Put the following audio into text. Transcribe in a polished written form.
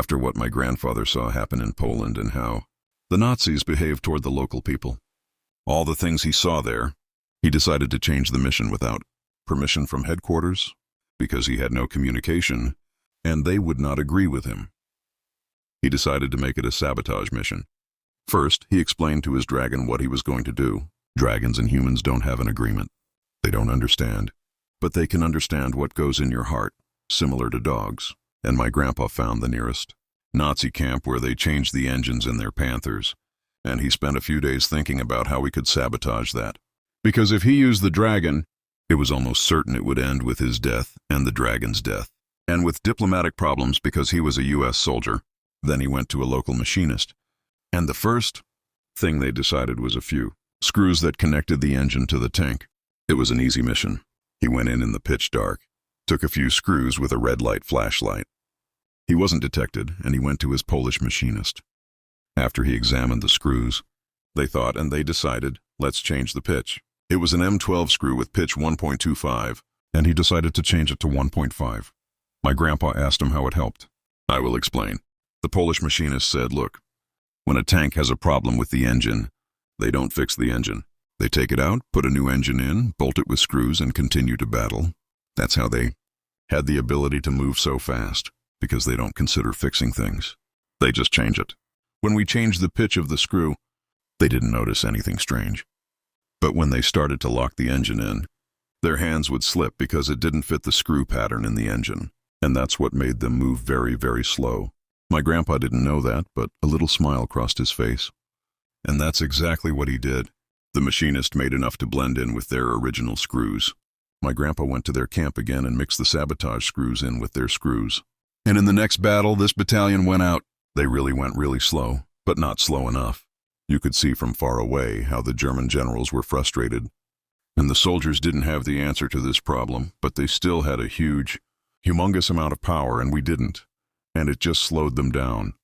after what my grandfather saw happen in Poland and how the Nazis behaved toward the local people. All the things he saw there, he decided to change the mission without permission from headquarters, because he had no communication, and they would not agree with him. He decided to make it a sabotage mission. First, he explained to his dragon what he was going to do. Dragons and humans don't have an agreement. They don't understand, but they can understand what goes in your heart, similar to dogs. And my grandpa found the nearest Nazi camp where they changed the engines in their Panthers, and he spent a few days thinking about how we could sabotage that. Because if he used the dragon, it was almost certain it would end with his death and the dragon's death. And with diplomatic problems because he was a U.S. soldier, then he went to a local machinist. And the first thing they decided was a few screws that connected the engine to the tank. It was an easy mission. He went in the pitch dark, took a few screws with a red light flashlight. He wasn't detected, and he went to his Polish machinist. After he examined the screws, they thought and they decided, let's change the pitch. It was an M12 screw with pitch 1.25, and he decided to change it to 1.5. My grandpa asked him how it helped. I will explain. The Polish machinist said, look, when a tank has a problem with the engine, they don't fix the engine. They take it out, put a new engine in, bolt it with screws, and continue to battle. That's how they had the ability to move so fast, because they don't consider fixing things. They just change it. When we changed the pitch of the screw, they didn't notice anything strange. But when they started to lock the engine in, their hands would slip because it didn't fit the screw pattern in the engine, and that's what made them move very, very slow. My grandpa didn't know that, but a little smile crossed his face. And that's exactly what he did. The machinist made enough to blend in with their original screws. My grandpa went to their camp again and mixed the sabotage screws in with their screws. And in the next battle, this battalion went out. They really went really slow, but not slow enough. You could see from far away how the German generals were frustrated. And the soldiers didn't have the answer to this problem, but they still had a humongous amount of power, and we didn't. And it just slowed them down.